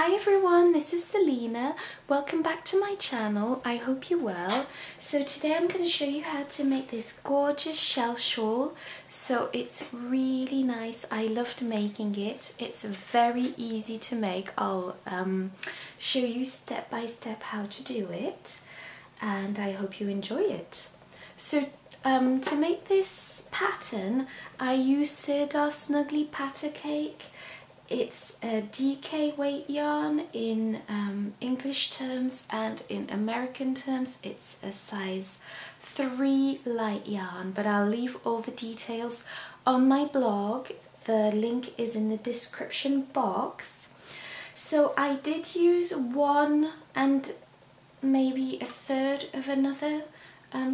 Hi everyone, this is Selina. Welcome back to my channel. I hope you're well. So today I'm going to show you how to make this gorgeous shell shawl. So it's really nice. I loved making it. It's very easy to make. I'll show you step by step how to do it, and I hope you enjoy it. So to make this pattern, I use Sirdar Snuggly Patter Cake. It's a DK weight yarn in English terms, and in American terms it's a size 3 light yarn, but I'll leave all the details on my blog. The link is in the description box. So I did use one and maybe a third of another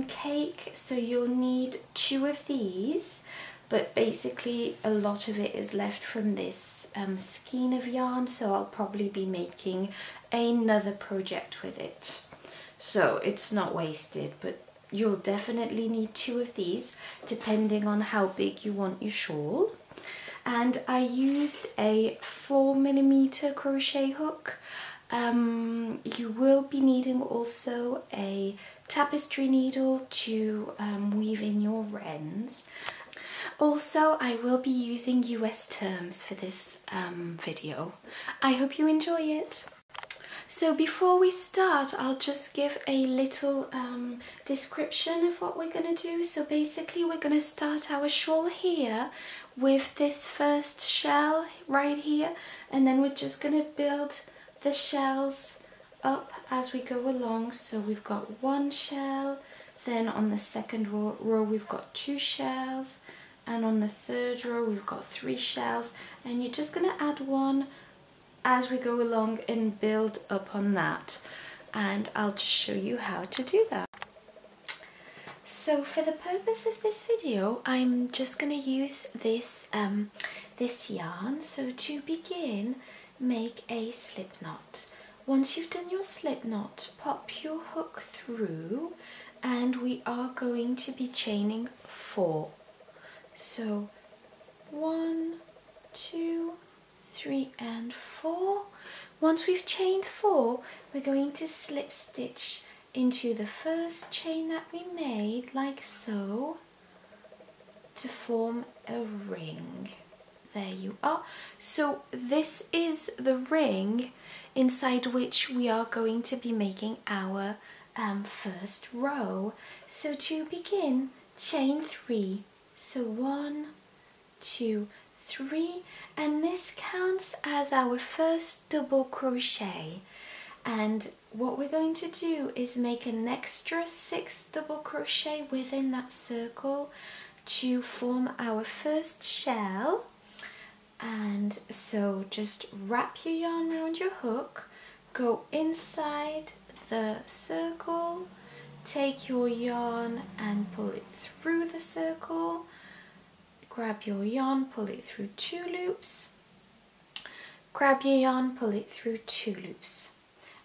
cake, so you'll need 2 of these, but basically a lot of it is left from this skein of yarn, so I'll probably be making another project with it, so it's not wasted. But you'll definitely need 2 of these depending on how big you want your shawl. And I used a 4mm crochet hook. You will be needing also a tapestry needle to weave in your wrens. Also, I will be using US terms for this video. I hope you enjoy it. So before we start, I'll just give a little description of what we're going to do. So basically we're going to start our shawl here with this first shell right here, and then we're just going to build the shells up as we go along. So we've got 1 shell, then on the second row we've got 2 shells, and on the third row we've got 3 shells, and you're just going to add 1 as we go along and build up on that, and I'll just show you how to do that. So for the purpose of this video, I'm just going to use this this yarn. So to begin, make a slip knot. Once you've done your slip knot, pop your hook through, and we are going to be chaining 4. So 1, 2, 3 and 4. Once we've chained 4, we're going to slip stitch into the first chain that we made, like so, to form a ring. There you are. So this is the ring inside which we are going to be making our first row. So to begin, chain 3. So 1, 2, 3, and this counts as our first double crochet. And what we're going to do is make an extra 6 double crochet within that circle to form our first shell. And so just wrap your yarn around your hook, go inside the circle, take your yarn and pull it through the circle, grab your yarn, pull it through 2 loops, grab your yarn, pull it through 2 loops,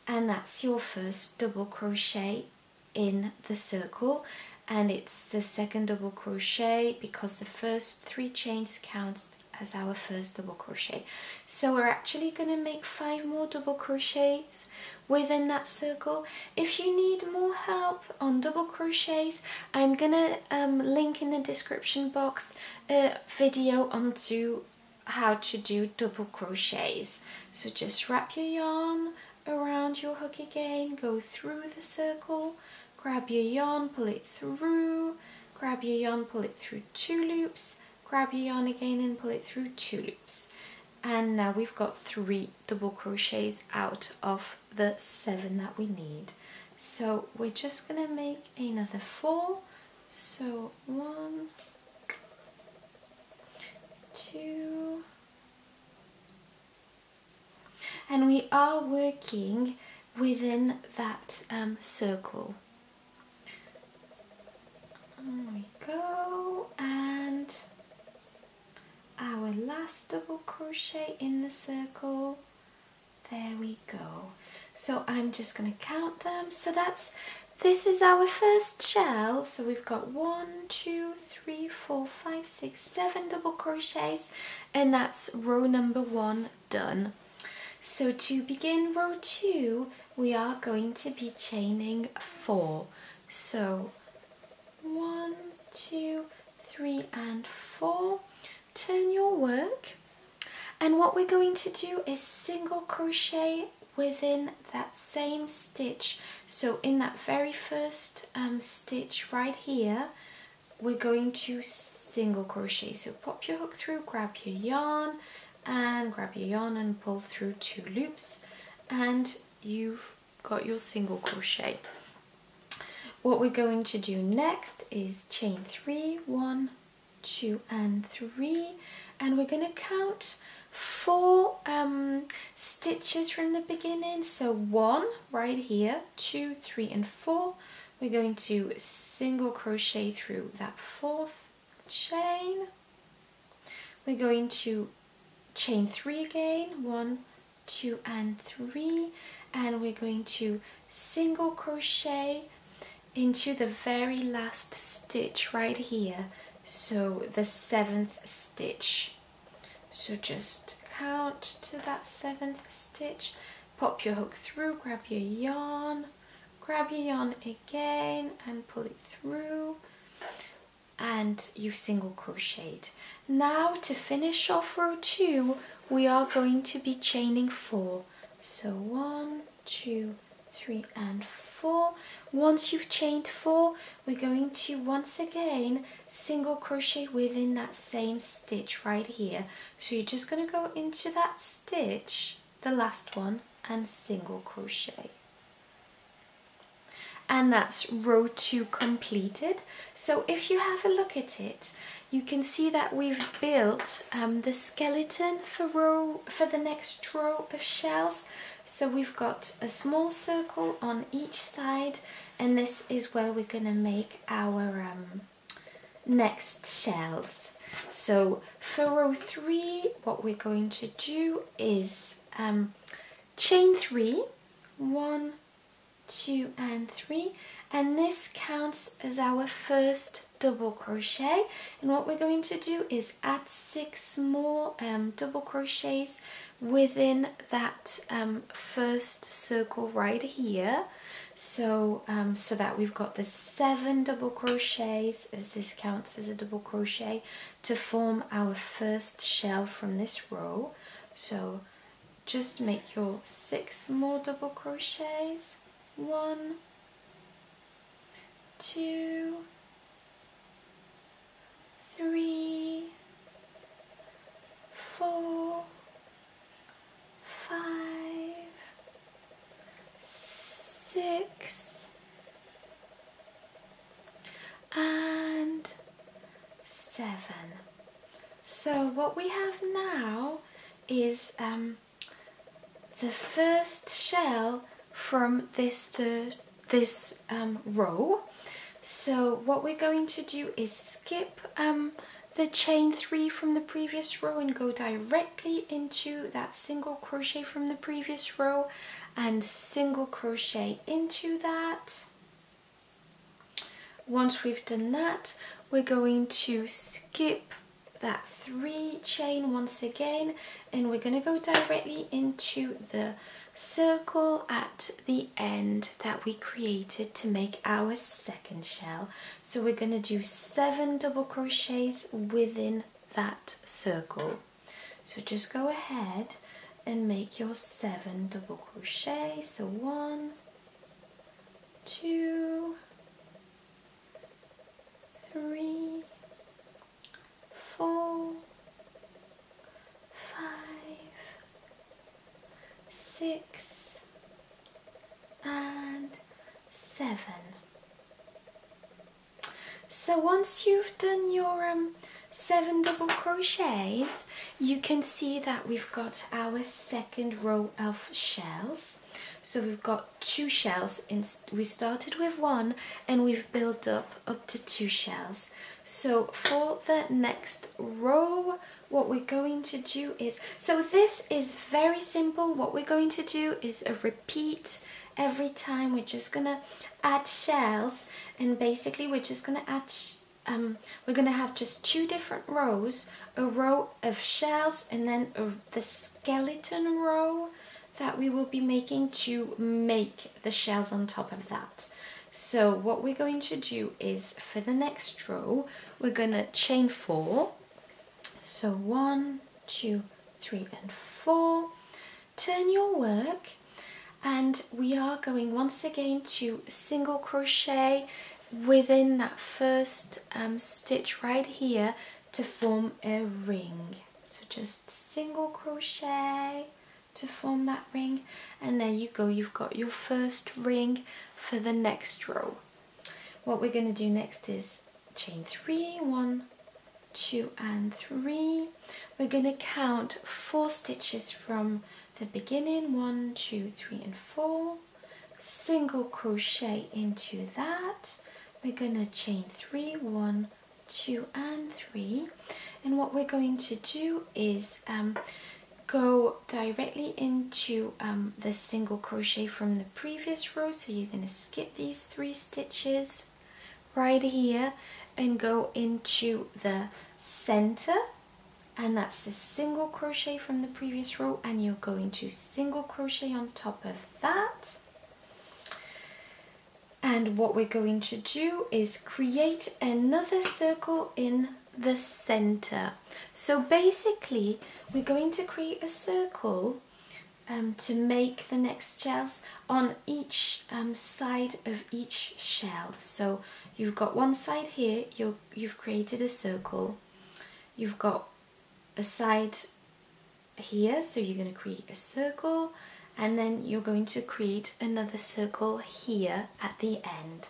and that's your first double crochet in the circle. And it's the second double crochet because the first 3 chains count as our first double crochet. So we're actually going to make 5 more double crochets within that circle. If you need more help on double crochets, I'm gonna link in the description box a video onto how to do double crochets. So just wrap your yarn around your hook again, go through the circle, grab your yarn, pull it through, grab your yarn, pull it through 2 loops, grab your yarn again and pull it through 2 loops. And now we've got 3 double crochets out of the 7 that we need. So we're just going to make another 4. So 1, 2, and we are working within that circle. There we go, and our last double crochet in the circle. There we go. So I'm just going to count them. So this is our first shell. So we've got 1, 2, 3, 4, 5, 6, 7 double crochets, and that's row number 1 done. So to begin row 2, we are going to be chaining 4. So 1, 2, 3 and 4. Turn your work, and what we're going to do is single crochet within that same stitch. So in that very first stitch right here, we're going to single crochet. So pop your hook through, grab your yarn and pull through 2 loops, and you've got your single crochet. What we're going to do next is chain 3, 1, 2 and 3, and we're going to count 4 stitches from the beginning. So 1 right here, 2, 3 and 4. We're going to single crochet through that 4th chain. We're going to chain 3 again, 1, 2 and 3, and we're going to single crochet into the very last stitch right here, so the 7th stitch. So just count to that 7th stitch, pop your hook through, grab your yarn again and pull it through, and you've single crocheted. Now to finish off row 2, we are going to be chaining 4. So 1, 2, 3 and 4. Once you've chained 4, we're going to once again single crochet within that same stitch right here. So you're just going to go into that stitch, the last one, and single crochet. And that's row 2 completed. So if you have a look at it, you can see that we've built the skeleton for the next row of shells. So we've got a small circle on each side, and this is where we're going to make our next shells. So for row 3, what we're going to do is chain 3, 1, 2 and 3, and this counts as our first double crochet. And what we're going to do is add 6 more double crochets within that first circle right here, so so that we've got the 7 double crochets, as this counts as a double crochet, to form our first shell from this row. So just make your 6 more double crochets. 1, 2, 3, 4, 5, 6 and 7. So what we have now is the first shell from this row. So what we're going to do is skip the chain 3 from the previous row and go directly into that single crochet from the previous row and single crochet into that. Once we've done that, we're going to skip that 3 chain once again, and we're going to go directly into the circle at the end that we created to make our second shell. So we're going to do 7 double crochets within that circle. So just go ahead and make your 7 double crochets. So 1, 2, 3, 4, 5, 6 and 7. So once you've done your 7 double crochets, you can see that we've got our second row of shells. So we've got 2 shells. We started with 1 and we've built up to 2 shells. So for the next row, what we're going to do is, so this is very simple. What we're going to do is a repeat every time. We're just gonna add shells, and basically we're just gonna add we're gonna have just 2 different rows, a row of shells and then the skeleton row that we will be making to make the shells on top of that. So what we're going to do is, for the next row, we're going to chain 4. So 1, 2, 3 and 4. Turn your work, and we are going once again to single crochet within that first stitch right here to form a ring. So just single crochet to form that ring, and there you go, you've got your first ring for the next row. What we're going to do next is chain 3, 1, 2 and 3. We're going to count 4 stitches from the beginning, 1, 2, 3 and 4, single crochet into that. We're going to chain 3, 1, 2 and 3, and what we're going to do is go directly into the single crochet from the previous row. So you're going to skip these 3 stitches right here and go into the center, and that's the single crochet from the previous row, and you're going to single crochet on top of that. And what we're going to do is create another circle in the center. So basically we're going to create a circle to make the next shells on each side of each shell. So you've got one side here, you've created a circle. You've got a side here, so you're going to create a circle, and then you're going to create another circle here at the end.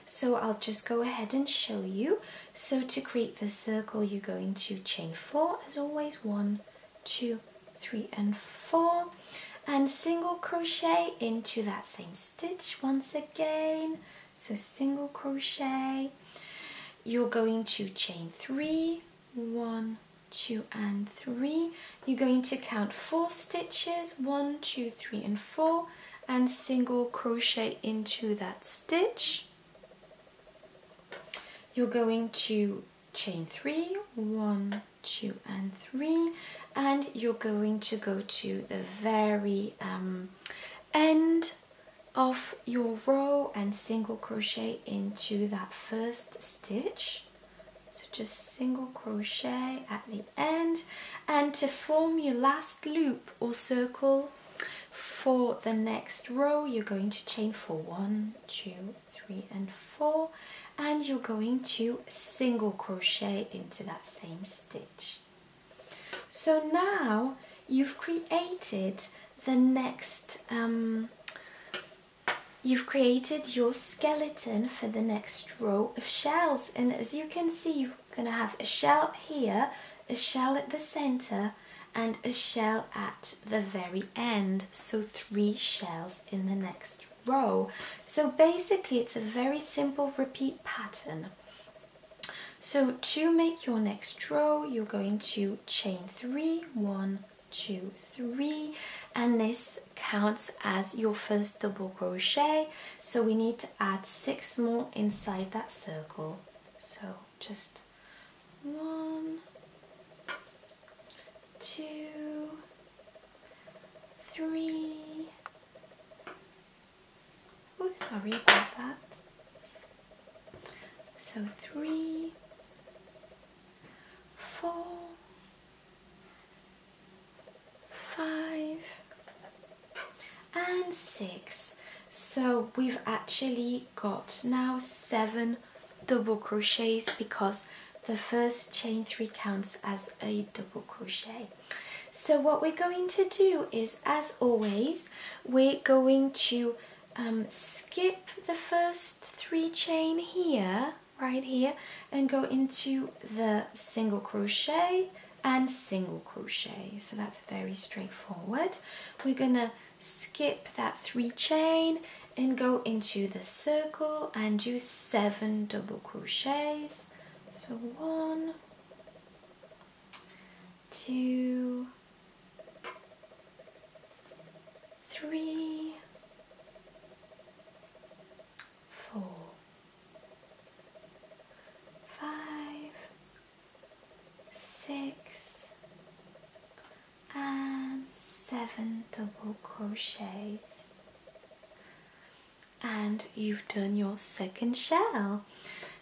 So I'll just go ahead and show you. So to create the circle, you're going to chain 4 as always, 1, 2, 3 and 4, and single crochet into that same stitch once again. So single crochet, you're going to chain 3, 1, 2 and 3. You're going to count 4 stitches, 1, 2, 3 and 4, and single crochet into that stitch. You're going to chain 3, 1, 2 and 3, and you're going to go to the very end of your row and single crochet into that first stitch. So just single crochet at the end, and to form your last loop or circle for the next row, you're going to chain 4, 1, 2, 3 and 4, and you're going to single crochet into that same stitch. So now you've created the next you've created your skeleton for the next row of shells, and as you can see, you're going to have a shell here, a shell at the center, and a shell at the very end. So 3 shells in the next row. So basically it's a very simple repeat pattern. So to make your next row, you're going to chain 3, 1, 2, 3, and this counts as your first double crochet, so we need to add 6 more inside that circle. So just 1, 2, 3, oh sorry about that, so 3, 4, 5 and 6. So we've actually got now 7 double crochets because the first chain 3 counts as a double crochet. So what we're going to do is, as always, we're going to skip the first 3 chain here, right here, and go into the single crochet and single crochet. So that's very straightforward. We're gonna skip that 3 chain and go into the circle and do 7 double crochets. So 1, 2, 3, 4, 5, 6 and 7. 7 double crochets, and you've done your second shell.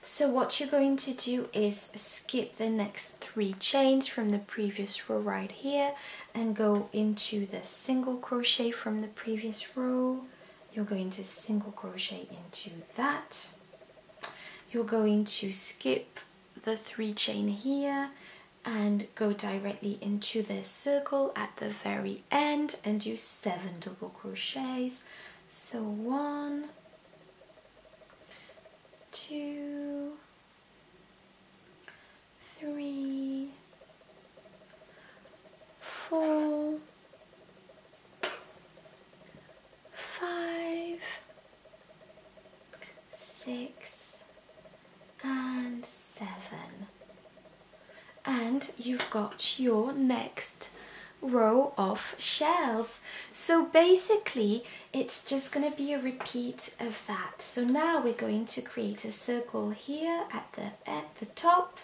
So what you're going to do is skip the next 3 chains from the previous row right here and go into the single crochet from the previous row. You're going to single crochet into that. You're going to skip the 3 chain here and go directly into the circle at the very end and do 7 double crochets. So 1, 2, 3, 4, 5, 6, and 7. And you've got your next row of shells. So basically it's just going to be a repeat of that. So now we're going to create a circle here at the top,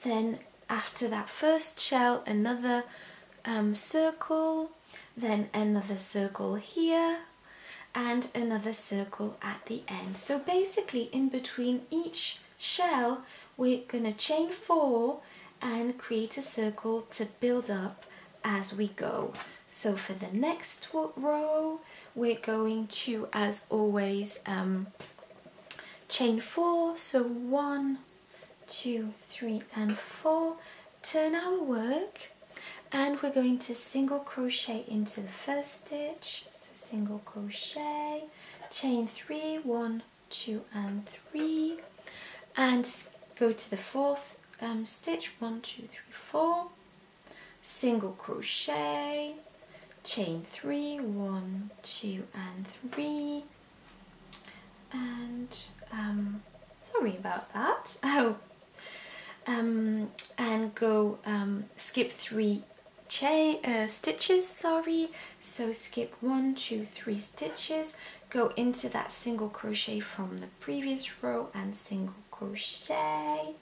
then after that first shell another circle, then another circle here and another circle at the end. So basically in between each shell we're going to chain 4 and create a circle to build up as we go. So for the next row we're going to, as always, chain 4. So 1, 2, 3 and 4, turn our work, and we're going to single crochet into the first stitch. So single crochet, chain 3, 1, 2 and 3, and go to the 4th stitch, 1, 2, 3, 4, single crochet, chain 3, 1, 2 and 3, and sorry about that. Oh, and go skip 3 stitches, sorry. So skip 1, 2, 3 stitches, go into that single crochet from the previous row and single crochet.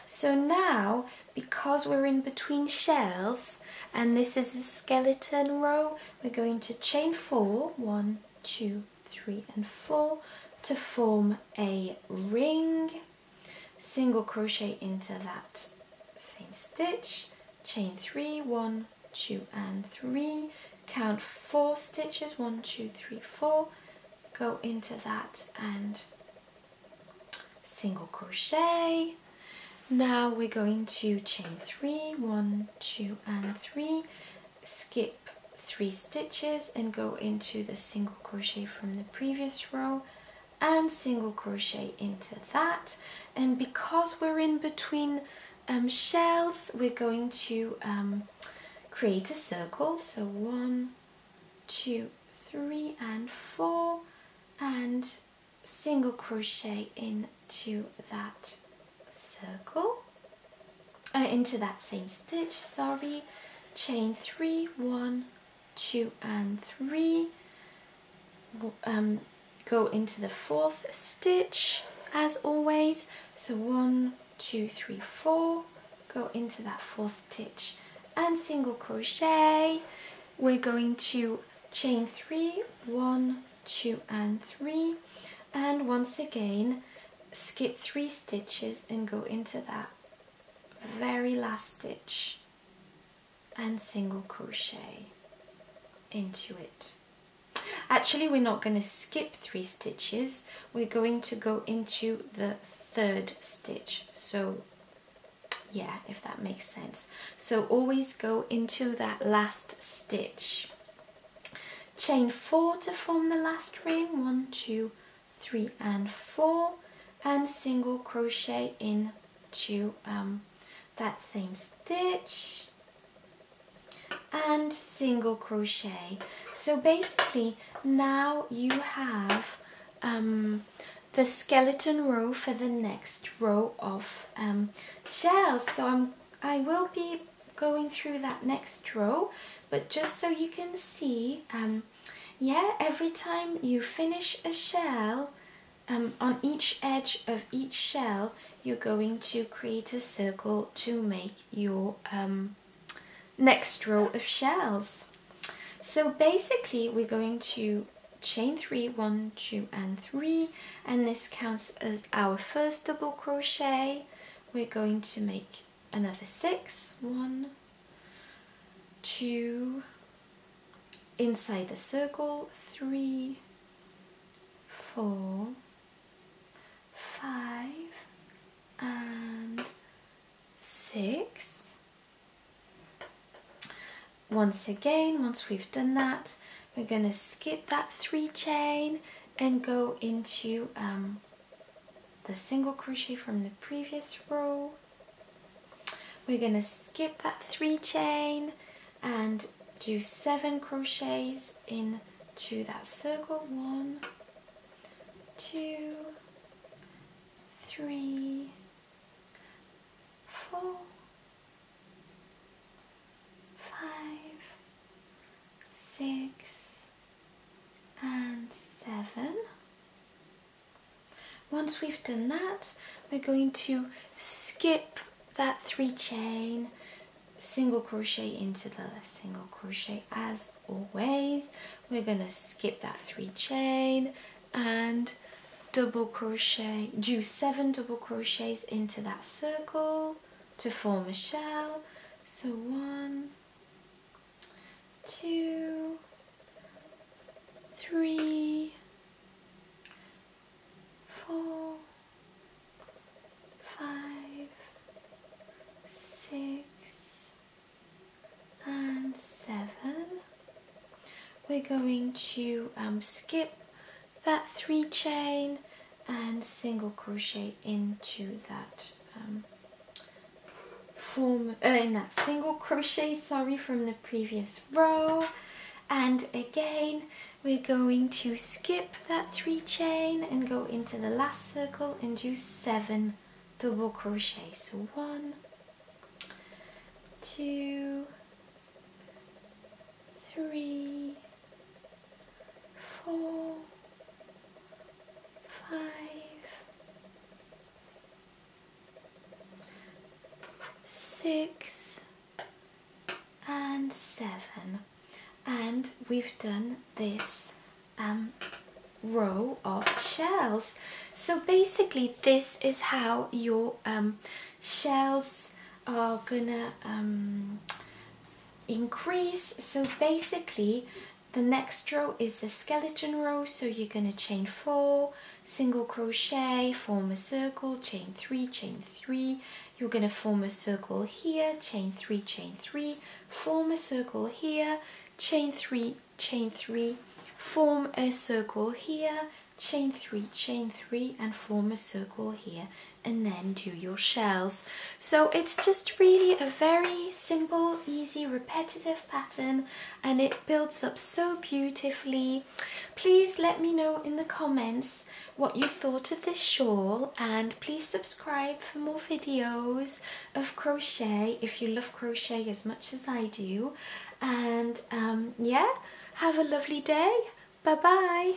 So now, because we're in between shells and this is a skeleton row, we're going to chain 4, 1, 2, 3 and 4 to form a ring, single crochet into that same stitch, chain 3, 1, 2 and 3, count 4 stitches, 1, 2, 3, 4, go into that and single crochet. Now we're going to chain 3, 1, 2 and 3, skip 3 stitches and go into the single crochet from the previous row and single crochet into that. And because we're in between shells, we're going to create a circle. So 1, 2, 3 and 4, and single crochet into that circle, into that same stitch, sorry, chain 3, 1, 2 and 3, go into the 4th stitch as always. So 1, 2, 3, 4, go into that 4th stitch and single crochet. We're going to chain 3, 1, 2 and 3, and once again skip 3 stitches and go into that very last stitch and single crochet into it. Actually, we're not going to skip 3 stitches, we're going to go into the 3rd stitch. So yeah, if that makes sense. So always go into that last stitch. Chain 4 to form the last ring, 1, 2, 3 and 4, and single crochet into that same stitch and single crochet. So basically now you have the skeleton row for the next row of shells. So I will be going through that next row, but just so you can see, yeah, every time you finish a shell, on each edge of each shell you're going to create a circle to make your next row of shells. So basically we're going to chain 3, 1, 2 and 3, and this counts as our first double crochet. We're going to make another 6, 1, 2, inside the circle, 3, 4, 5 and 6. Once again, once we've done that, we're going to skip that 3 chain and go into the single crochet from the previous row. We're going to skip that 3 chain and do 7 crochets into that circle. 1, 2, 3, 4, 5, 6 and 7. Once we've done that, we're going to skip that 3 chain, single crochet into the single crochet as always. We're going to skip that 3 chain and double crochet, do 7 double crochets into that circle to form a shell. So 1, 2, 3, 4, 5, 6 and 7. We're going to skip that 3 chain and single crochet into that in that single crochet, from the previous row. And again, we're going to skip that 3 chain and go into the last circle and do 7 double crochet. So 1, 2, 3, 4, 5, 6 and 7. And we've done this row of shells. So basically this is how your shells are gonna increase. So basically the next row is the skeleton row, so you're going to chain 4, single crochet, form a circle, chain 3, you're going to form a circle here, chain 3, form a circle here, chain 3, form a circle here, chain 3 and form a circle here, and then do your shells. So it's just really a very simple, easy, repetitive pattern, and it builds up so beautifully. Please let me know in the comments what you thought of this shawl, and please subscribe for more videos of crochet if you love crochet as much as I do. And yeah, have a lovely day. Bye bye.